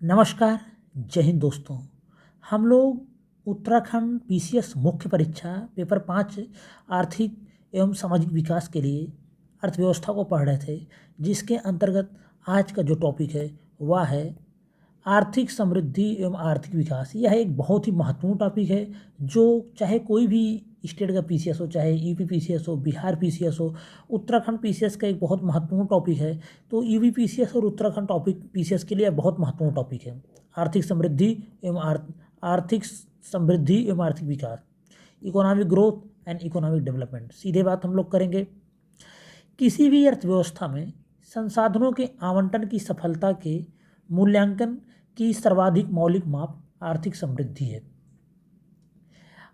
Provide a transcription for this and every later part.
नमस्कार। जय हिंद दोस्तों। हम लोग उत्तराखंड पीसीएस मुख्य परीक्षा पेपर 5 आर्थिक एवं सामाजिक विकास के लिए अर्थव्यवस्था को पढ़ रहे थे, जिसके अंतर्गत आज का जो टॉपिक है वह है आर्थिक समृद्धि एवं आर्थिक विकास। यह एक बहुत ही महत्वपूर्ण टॉपिक है, जो चाहे कोई भी स्टेट का पीसीएस हो, चाहे यूपी पीसीएस हो, बिहार पीसीएस हो, उत्तराखंड पीसीएस का एक बहुत महत्वपूर्ण टॉपिक है। तो यूपी पीसीएस और उत्तराखंड टॉपिक पीसीएस के लिए बहुत महत्वपूर्ण टॉपिक है आर्थिक समृद्धि एवं आर्थिक समृद्धि एवं आर्थिक विकास, economic growth and economic development. सीधे बात हम लोग करेंगे। किसी भी अर्थव्यवस्था में संसाधनों के आवंटन की सफलता के मूल्यांकन की सर्वाधिक मौलिक माप आर्थिक समृद्धि है।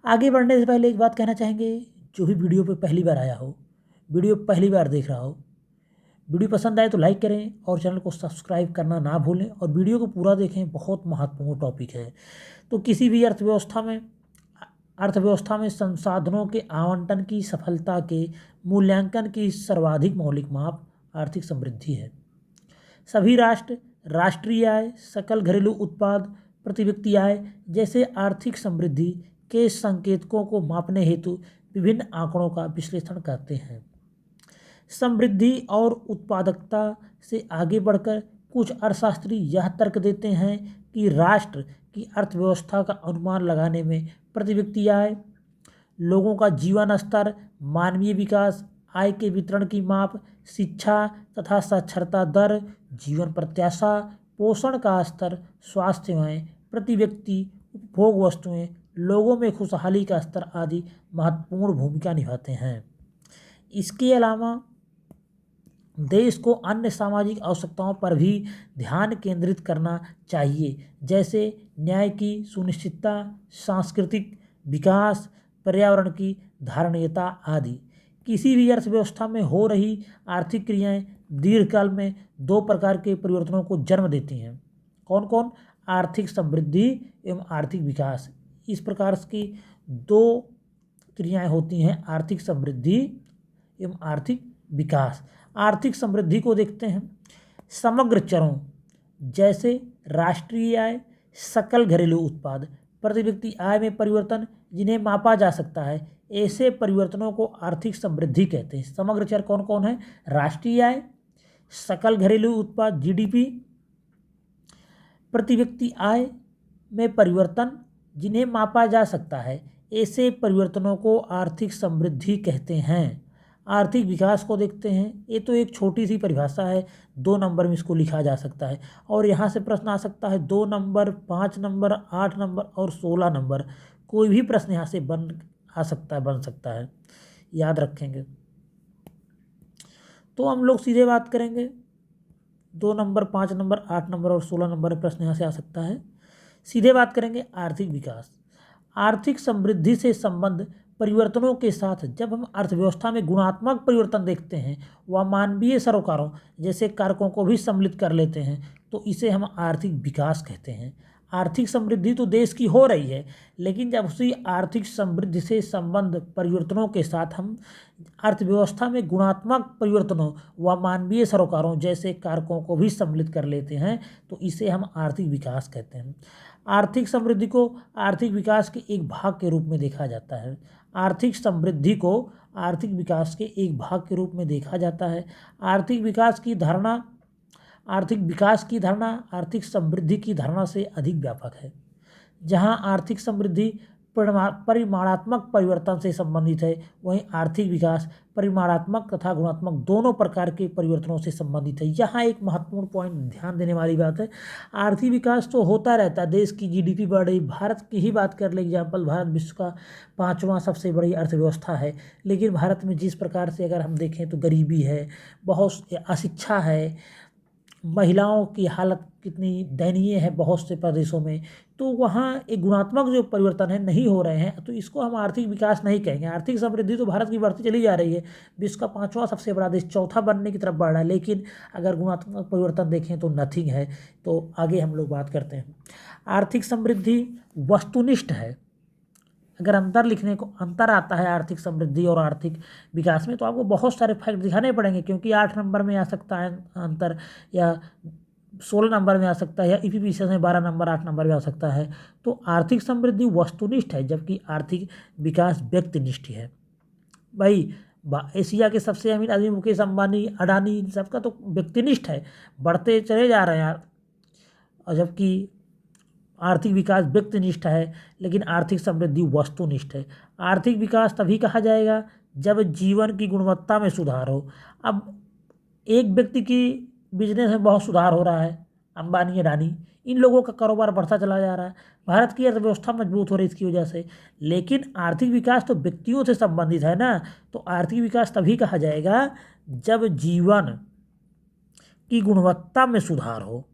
आगे बढ़ने से पहले एक बात कहना चाहेंगे, जो भी वीडियो पे पहली बार आया हो, वीडियो पहली बार देख रहा हो, वीडियो पसंद आए तो लाइक करें और चैनल को सब्सक्राइब करना ना भूलें और वीडियो को पूरा देखें। बहुत महत्वपूर्ण टॉपिक है। तो किसी भी अर्थव्यवस्था में संसाधनों के आवंटन की सफलता के मूल्यांकन की सर्वाधिक मौलिक माप आर्थिक समृद्धि है। सभी राष्ट्र राष्ट्रीय आय, सकल घरेलू उत्पाद, प्रति व्यक्ति आय जैसे आर्थिक समृद्धि के संकेतकों को मापने हेतु विभिन्न आंकड़ों का विश्लेषण करते हैं। समृद्धि और उत्पादकता से आगे बढ़कर कुछ अर्थशास्त्री यह तर्क देते हैं कि राष्ट्र की अर्थव्यवस्था का अनुमान लगाने में प्रति व्यक्ति आय, लोगों का जीवन स्तर, मानवीय विकास, आय के वितरण की माप, शिक्षा तथा साक्षरता दर, जीवन प्रत्याशा, पोषण का स्तर, स्वास्थ्य सेवाएं, प्रति व्यक्ति उपभोग वस्तुएं, लोगों में खुशहाली का स्तर आदि महत्वपूर्ण भूमिका निभाते हैं। इसके अलावा देश को अन्य सामाजिक आवश्यकताओं पर भी ध्यान केंद्रित करना चाहिए, जैसे न्याय की सुनिश्चितता, सांस्कृतिक विकास, पर्यावरण की धारणीयता आदि। किसी भी अर्थव्यवस्था में हो रही आर्थिक क्रियाएं दीर्घकाल में दो प्रकार के परिवर्तनों को जन्म देती हैं। कौन कौन? आर्थिक समृद्धि एवं आर्थिक विकास। इस प्रकार की दो क्रियाएं होती हैं, आर्थिक समृद्धि एवं आर्थिक विकास। आर्थिक समृद्धि को देखते हैं। समग्र चरों जैसे राष्ट्रीय आय, सकल घरेलू उत्पाद, प्रति व्यक्ति आय में परिवर्तन जिन्हें मापा जा सकता है, ऐसे परिवर्तनों को आर्थिक समृद्धि कहते हैं। समग्र चर कौन कौन है? राष्ट्रीय आय, सकल घरेलू उत्पाद जीडीपी, प्रति व्यक्ति आय में परिवर्तन जिन्हें मापा जा सकता है, ऐसे परिवर्तनों को आर्थिक समृद्धि कहते हैं। आर्थिक विकास को देखते हैं। ये तो एक छोटी सी परिभाषा है, 2 नंबर में इसको लिखा जा सकता है और यहाँ से प्रश्न आ सकता है 2 नंबर, 5 नंबर, 8 नंबर और 16 नंबर। कोई भी प्रश्न यहाँ से बन सकता है, याद रखेंगे। तो हम लोग सीधे बात करेंगे। 2 नंबर, 5 नंबर, 8 नंबर और 16 नंबर में प्रश्न यहाँ से आ सकता है। सीधे बात करेंगे आर्थिक विकास। आर्थिक समृद्धि से संबंध परिवर्तनों के साथ जब हम अर्थव्यवस्था में गुणात्मक परिवर्तन देखते हैं, वह मानवीय सरोकारों जैसे कारकों को भी सम्मिलित कर लेते हैं, तो इसे हम आर्थिक विकास कहते हैं। आर्थिक समृद्धि तो देश की हो रही है, लेकिन जब उसी आर्थिक समृद्धि से संबंध परिवर्तनों के साथ हम अर्थव्यवस्था में गुणात्मक परिवर्तनों व मानवीय सरोकारों जैसे कारकों को भी सम्मिलित कर लेते हैं, तो इसे हम आर्थिक विकास कहते हैं। आर्थिक समृद्धि को आर्थिक विकास के एक भाग के रूप में देखा जाता है। आर्थिक समृद्धि को आर्थिक विकास के एक भाग के रूप में देखा जाता है। आर्थिक विकास की धारणा आर्थिक समृद्धि की धारणा से अधिक व्यापक है। जहां आर्थिक समृद्धि परिमाणात्मक परिवर्तन से संबंधित है, वहीं आर्थिक विकास परिमाणात्मक तथा गुणात्मक दोनों प्रकार के परिवर्तनों से संबंधित है। यहाँ एक महत्वपूर्ण पॉइंट ध्यान देने वाली बात है, आर्थिक विकास तो होता रहता है, देश की जीडीपी बढ़ रही। भारत की ही बात कर ले एग्जाम्पल, भारत विश्व का 5वां सबसे बड़ी अर्थव्यवस्था है, लेकिन भारत में जिस प्रकार से अगर हम देखें तो गरीबी है, बहुत अशिक्षा है, महिलाओं की हालत कितनी दयनीय है बहुत से प्रदेशों में, तो वहाँ एक गुणात्मक जो परिवर्तन है नहीं हो रहे हैं, तो इसको हम आर्थिक विकास नहीं कहेंगे। आर्थिक समृद्धि तो भारत की बढ़ती चली जा रही है, विश्व का 5वां सबसे बड़ा देश, चौथा बनने की तरफ बढ़ रहा है, लेकिन अगर गुणात्मक परिवर्तन देखें तो नथिंग है। तो आगे हम लोग बात करते हैं। आर्थिक समृद्धि वस्तुनिष्ठ है। अगर अंतर आता है आर्थिक समृद्धि और आर्थिक विकास में, तो आपको बहुत सारे फैक्ट दिखाने पड़ेंगे, क्योंकि 8 नंबर में आ सकता है अंतर, या 16 नंबर में आ सकता है, या ईपीपीसीएस में 12 नंबर 8 नंबर में आ सकता है। तो आर्थिक समृद्धि वस्तुनिष्ठ है, जबकि आर्थिक विकास व्यक्तिनिष्ठ है। भाई एशिया के सबसे अमीर आदमी मुकेश अंबानी, अडानी, इन सबका तो व्यक्तिनिष्ठ है, बढ़ते चले जा रहे हैं यार। और जबकि आर्थिक विकास व्यक्तिनिष्ठ है, लेकिन आर्थिक समृद्धि वस्तुनिष्ठ है। आर्थिक विकास तभी कहा जाएगा जब जीवन की गुणवत्ता में सुधार हो। अब एक व्यक्ति की बिजनेस में बहुत सुधार हो रहा है, अंबानी, अडानी, इन लोगों का कारोबार बढ़ता चला जा रहा है, भारत की अर्थव्यवस्था मजबूत हो रही है इसकी वजह से। लेकिन आर्थिक विकास तो व्यक्तियों से संबंधित है ना, तो आर्थिक विकास तभी कहा जाएगा जब जीवन की गुणवत्ता में सुधार हो।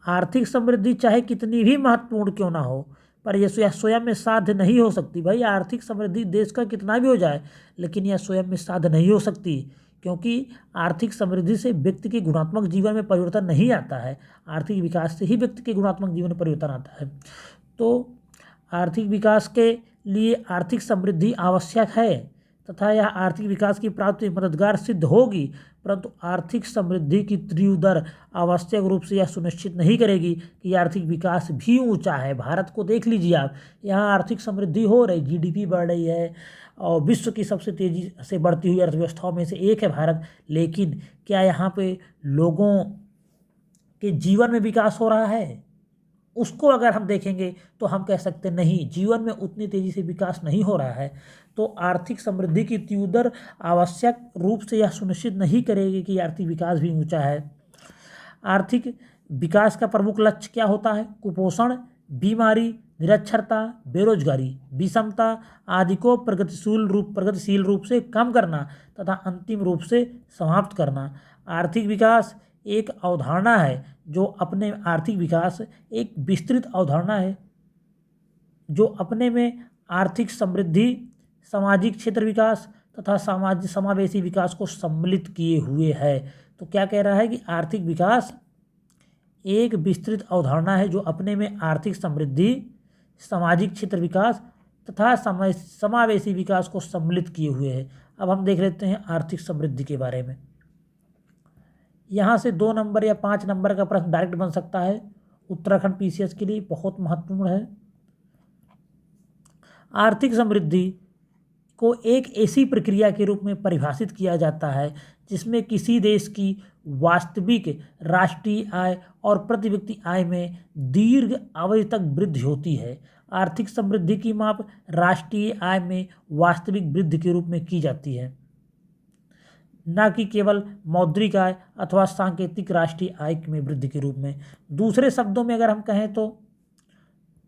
आर्थिक समृद्धि चाहे कितनी भी महत्वपूर्ण क्यों ना हो, पर यह स्वयं में साध्य नहीं हो सकती। भाई आर्थिक समृद्धि देश का कितना भी हो जाए, लेकिन यह स्वयं में साध्य नहीं हो सकती, क्योंकि आर्थिक समृद्धि से व्यक्ति के गुणात्मक जीवन में परिवर्तन नहीं आता है। आर्थिक विकास से ही व्यक्ति के गुणात्मक जीवन में परिवर्तन आता है। तो आर्थिक विकास के लिए आर्थिक समृद्धि आवश्यक है तथा यह आर्थिक विकास की प्राप्ति में मददगार सिद्ध होगी, परंतु आर्थिक समृद्धि की तीव्र दर आवश्यक रूप से यह सुनिश्चित नहीं करेगी कि आर्थिक विकास भी ऊंचा है। भारत को देख लीजिए आप, यहाँ आर्थिक समृद्धि हो रही, जीडीपी बढ़ रही है और विश्व की सबसे तेज़ी से बढ़ती हुई अर्थव्यवस्थाओं में से एक है भारत। लेकिन क्या यहाँ पे लोगों के जीवन में विकास हो रहा है? उसको अगर हम देखेंगे तो हम कह सकते नहीं, जीवन में उतनी तेज़ी से विकास नहीं हो रहा है। तो आर्थिक समृद्धि की तीव्र दर आवश्यक रूप से यह सुनिश्चित नहीं करेगी कि आर्थिक विकास भी ऊंचा है। आर्थिक विकास का प्रमुख लक्ष्य क्या होता है? कुपोषण, बीमारी, निरक्षरता, बेरोजगारी, विषमता आदि को प्रगतिशील रूप से कम करना तथा अंतिम रूप से समाप्त करना। आर्थिक विकास एक अवधारणा है जो अपने आर्थिक विकास एक विस्तृत अवधारणा है जो अपने में आर्थिक समृद्धि, सामाजिक क्षेत्र विकास तथा समावेशी विकास को सम्मिलित किए हुए है। तो क्या कह रहा है कि आर्थिक विकास एक विस्तृत अवधारणा है जो अपने में आर्थिक समृद्धि, सामाजिक क्षेत्र विकास तथा समावेशी विकास को सम्मिलित किए हुए है। अब हम देख लेते हैं आर्थिक समृद्धि के बारे में। यहाँ से 2 नंबर या 5 नंबर का प्रश्न डायरेक्ट बन सकता है, उत्तराखंड पीसीएस के लिए बहुत महत्वपूर्ण है। आर्थिक समृद्धि को एक ऐसी प्रक्रिया के रूप में परिभाषित किया जाता है जिसमें किसी देश की वास्तविक राष्ट्रीय आय और प्रति व्यक्ति आय में दीर्घ अवधि तक वृद्धि होती है। आर्थिक समृद्धि की माप राष्ट्रीय आय में वास्तविक वृद्धि के रूप में की जाती है, न कि केवल मौद्रिक आय अथवा सांकेतिक राष्ट्रीय आय में वृद्धि के रूप में। दूसरे शब्दों में अगर हम कहें तो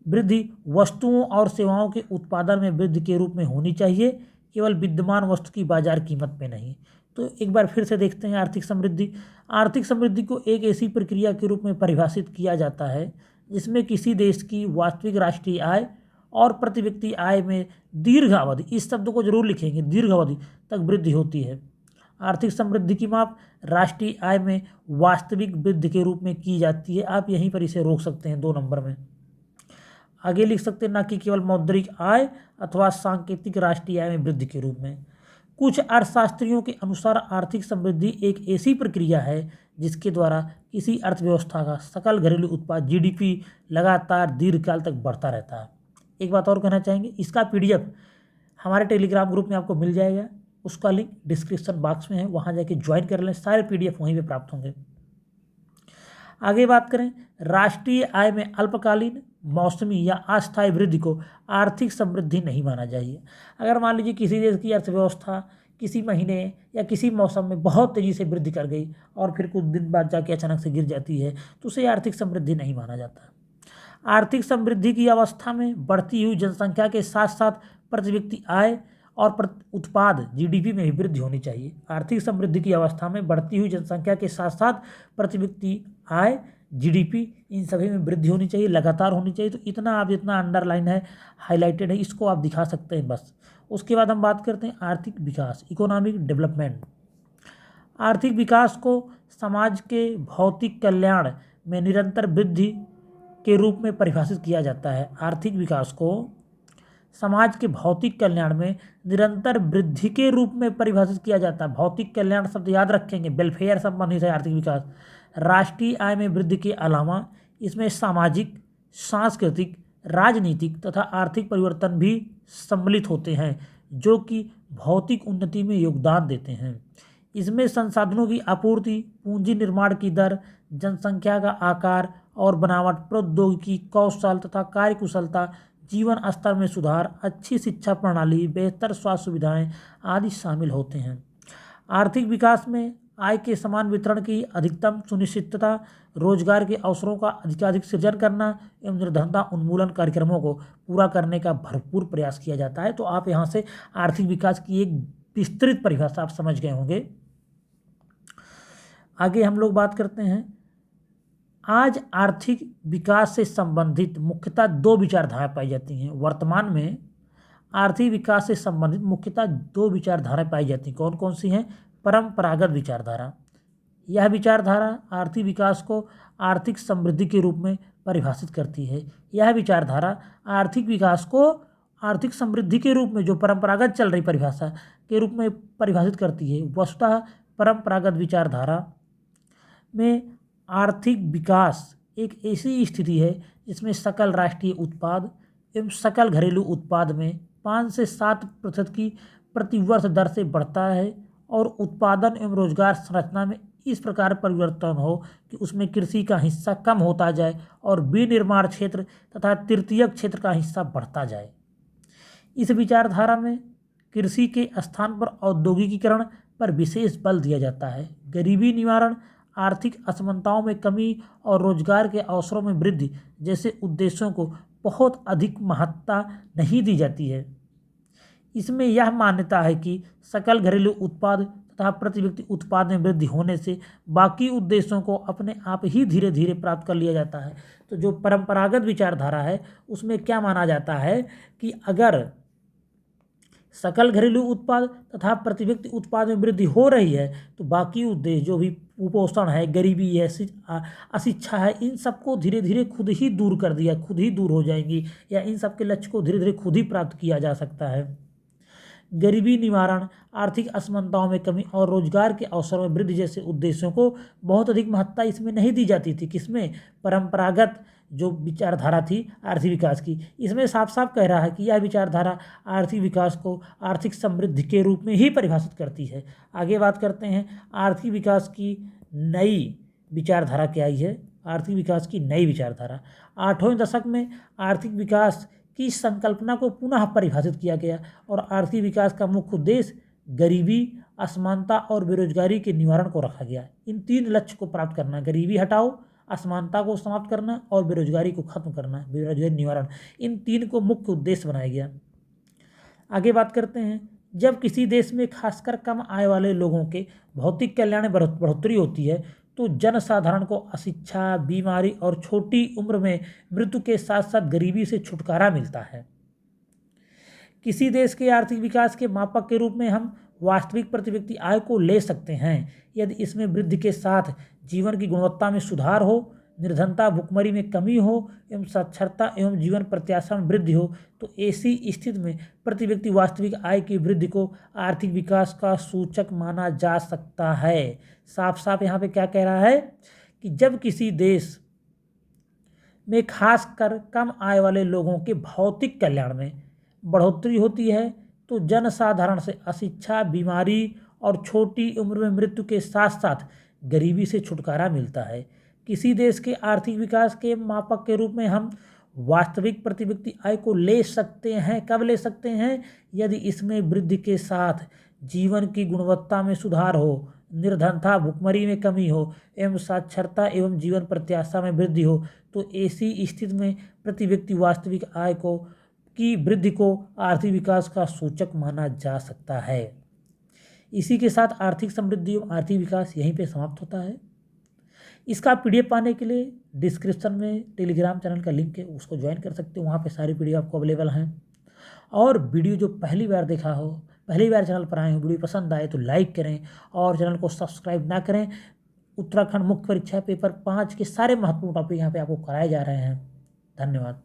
वृद्धि वस्तुओं और सेवाओं के उत्पादन में वृद्धि के रूप में होनी चाहिए, केवल विद्यमान वस्तु की बाजार कीमत में नहीं। तो एक बार फिर से देखते हैं आर्थिक समृद्धि। आर्थिक समृद्धि को एक ऐसी प्रक्रिया के रूप में परिभाषित किया जाता है जिसमें किसी देश की वास्तविक राष्ट्रीय आय और प्रति व्यक्ति आय में दीर्घ अवधि, इस शब्द को जरूर लिखेंगे, दीर्घ अवधि तक वृद्धि होती है। आर्थिक समृद्धि की माप राष्ट्रीय आय में वास्तविक वृद्धि के रूप में की जाती है। आप यहीं पर इसे रोक सकते हैं 2 नंबर में। आगे लिख सकते हैं, ना कि केवल मौद्रिक आय अथवा सांकेतिक राष्ट्रीय आय में वृद्धि के रूप में। कुछ अर्थशास्त्रियों के अनुसार आर्थिक समृद्धि एक ऐसी प्रक्रिया है जिसके द्वारा किसी अर्थव्यवस्था का सकल घरेलू उत्पाद जीडीपी लगातार दीर्घकाल तक बढ़ता रहता है। एक बात और कहना चाहेंगे, इसका पीडीएफ हमारे टेलीग्राम ग्रुप में आपको मिल जाएगा, उसका लिंक डिस्क्रिप्शन बॉक्स में है, वहाँ जाके ज्वाइन कर लें, सारे पीडीएफ वहीं पे प्राप्त होंगे। आगे बात करें, राष्ट्रीय आय में अल्पकालीन, मौसमी या अस्थायी वृद्धि को आर्थिक समृद्धि नहीं माना चाहिए। अगर मान लीजिए किसी देश की अर्थव्यवस्था किसी महीने या किसी मौसम में बहुत तेज़ी से वृद्धि कर गई और फिर कुछ दिन बाद जाके अचानक से गिर जाती है, तो उसे आर्थिक समृद्धि नहीं माना जाता। आर्थिक समृद्धि की अवस्था में बढ़ती हुई जनसंख्या के साथ साथ प्रति व्यक्ति आय और उत्पाद जीडीपी में भी वृद्धि होनी चाहिए। आर्थिक समृद्धि की अवस्था में बढ़ती हुई जनसंख्या के साथ साथ प्रति व्यक्ति आय, जीडीपी, इन सभी में वृद्धि होनी चाहिए, लगातार होनी चाहिए। तो इतना आप जितना अंडरलाइन है, हाईलाइटेड है, इसको आप दिखा सकते हैं बस। उसके बाद हम बात करते हैं आर्थिक विकास, इकोनॉमिक डेवलपमेंट। आर्थिक विकास को समाज के भौतिक कल्याण में निरंतर वृद्धि के रूप में परिभाषित किया जाता है। आर्थिक विकास को समाज के भौतिक कल्याण में निरंतर वृद्धि के रूप में परिभाषित किया जाता है। भौतिक कल्याण शब्द याद रखेंगे, वेलफेयर संबंधित है आर्थिक विकास। राष्ट्रीय आय में वृद्धि के अलावा इसमें सामाजिक, सांस्कृतिक, राजनीतिक तथा आर्थिक परिवर्तन भी सम्मिलित होते हैं जो कि भौतिक उन्नति में योगदान देते हैं। इसमें संसाधनों की आपूर्ति, पूंजी निर्माण की दर, जनसंख्या का आकार और बनावट, प्रौद्योगिकी, कौशल तथा कार्यकुशलता, जीवन स्तर में सुधार, अच्छी शिक्षा प्रणाली, बेहतर स्वास्थ्य सुविधाएं आदि शामिल होते हैं। आर्थिक विकास में आय के समान वितरण की अधिकतम सुनिश्चितता, रोजगार के अवसरों का अधिकाधिक सृजन करना एवं निर्धनता उन्मूलन कार्यक्रमों को पूरा करने का भरपूर प्रयास किया जाता है। तो आप यहाँ से आर्थिक विकास की एक विस्तृत परिभाषा आप समझ गए होंगे। आगे हम लोग बात करते हैं। आज आर्थिक विकास से संबंधित मुख्यतः दो विचारधाराएं पाई जाती हैं। वर्तमान में आर्थिक विकास से संबंधित मुख्यतः दो विचारधाराएं पाई जाती हैं। कौन कौन सी हैं? परंपरागत विचारधारा। यह विचारधारा आर्थिक विकास को आर्थिक समृद्धि के रूप में परिभाषित करती है। यह विचारधारा आर्थिक विकास को आर्थिक समृद्धि के रूप में, जो परंपरागत चल रही परिभाषा के रूप में परिभाषित करती है। वस्तुतः परंपरागत विचारधारा में आर्थिक विकास एक ऐसी स्थिति है जिसमें सकल राष्ट्रीय उत्पाद एवं सकल घरेलू उत्पाद में 5 से 7% की प्रतिवर्ष दर से बढ़ता है और उत्पादन एवं रोजगार संरचना में इस प्रकार परिवर्तन हो कि उसमें कृषि का हिस्सा कम होता जाए और विनिर्माण क्षेत्र तथा तृतीयक क्षेत्र का हिस्सा बढ़ता जाए। इस विचारधारा में कृषि के स्थान पर औद्योगिकीकरण पर विशेष बल दिया जाता है। गरीबी निवारण, आर्थिक असमानताओं में कमी और रोजगार के अवसरों में वृद्धि जैसे उद्देश्यों को बहुत अधिक महत्ता नहीं दी जाती है। इसमें यह मान्यता है कि सकल घरेलू उत्पाद तथा प्रति व्यक्ति उत्पाद में वृद्धि होने से बाकी उद्देश्यों को अपने आप ही धीरे धीरे प्राप्त कर लिया जाता है। तो जो परंपरागत विचारधारा है उसमें क्या माना जाता है कि अगर सकल घरेलू उत्पाद तथा प्रति व्यक्ति उत्पाद में वृद्धि हो रही है तो बाकी उद्देश्य जो भी कुपोषण है, गरीबी है, अशिक्षा है, इन सबको धीरे धीरे खुद ही दूर कर दिया, खुद ही दूर हो जाएंगी या इन सब के लक्ष्य को धीरे धीरे खुद ही प्राप्त किया जा सकता है। गरीबी निवारण, आर्थिक असमानताओं में कमी और रोजगार के अवसर में वृद्धि जैसे उद्देश्यों को बहुत अधिक महत्ता इसमें नहीं दी जाती थी। किसमें? परंपरागत जो विचारधारा थी आर्थिक विकास की, इसमें साफ साफ कह रहा है कि यह विचारधारा आर्थिक विकास को आर्थिक समृद्धि के रूप में ही परिभाषित करती है। आगे बात करते हैं आर्थिक विकास की नई विचारधारा क्या आई है। आर्थिक विकास की नई विचारधारा 8वें दशक में आर्थिक विकास की संकल्पना को पुनः परिभाषित किया गया और आर्थिक विकास का मुख्य उद्देश्य गरीबी, असमानता और बेरोजगारी के निवारण को रखा गया। इन 3 लक्ष्य को प्राप्त करना, गरीबी हटाओ, असमानता को समाप्त करना और बेरोजगारी को खत्म करना, बेरोजगारी निवारण, इन 3 को मुख्य उद्देश्य बनाया गया। आगे बात करते हैं। जब किसी देश में खासकर कम आय वाले लोगों के भौतिक कल्याण में बढ़ोतरी होती है तो जनसाधारण को अशिक्षा, बीमारी और छोटी उम्र में मृत्यु के साथ साथ गरीबी से छुटकारा मिलता है। किसी देश के आर्थिक विकास के मापक के रूप में हम वास्तविक प्रति व्यक्ति आय को ले सकते हैं। यदि इसमें वृद्धि के साथ जीवन की गुणवत्ता में सुधार हो, निर्धनता भुखमरी में कमी हो एवं साक्षरता एवं जीवन प्रत्याशा में वृद्धि हो तो ऐसी स्थिति में प्रति व्यक्ति वास्तविक आय की वृद्धि को आर्थिक विकास का सूचक माना जा सकता है। साफ साफ यहाँ पे क्या कह रहा है कि जब किसी देश में खासकर कम आय वाले लोगों के भौतिक कल्याण में बढ़ोतरी होती है तो जनसाधारण से अशिक्षा, बीमारी और छोटी उम्र में मृत्यु के साथ साथ गरीबी से छुटकारा मिलता है। किसी देश के आर्थिक विकास के मापक के रूप में हम वास्तविक प्रति व्यक्ति आय को ले सकते हैं। कब ले सकते हैं? यदि इसमें वृद्धि के साथ जीवन की गुणवत्ता में सुधार हो, निर्धनता भुखमरी में कमी हो एवं साक्षरता एवं जीवन प्रत्याशा में वृद्धि हो तो ऐसी स्थिति में प्रति व्यक्ति वास्तविक आय की वृद्धि को आर्थिक विकास का सूचक माना जा सकता है। इसी के साथ आर्थिक समृद्धि एवं आर्थिक विकास यहीं पे समाप्त होता है। इसका PDF पाने के लिए डिस्क्रिप्शन में टेलीग्राम चैनल का लिंक है, उसको ज्वाइन कर सकते हो। वहाँ पे सारी PDF आपको अवेलेबल हैं। और वीडियो जो पहली बार देखा हो, पहली बार चैनल पर आए हो, वीडियो पसंद आए तो लाइक करें और चैनल को सब्सक्राइब ना करें। उत्तराखंड मुख्य परीक्षा पेपर 5 के सारे महत्वपूर्ण टॉपिक यहाँ पे आपको कराए जा रहे हैं। धन्यवाद।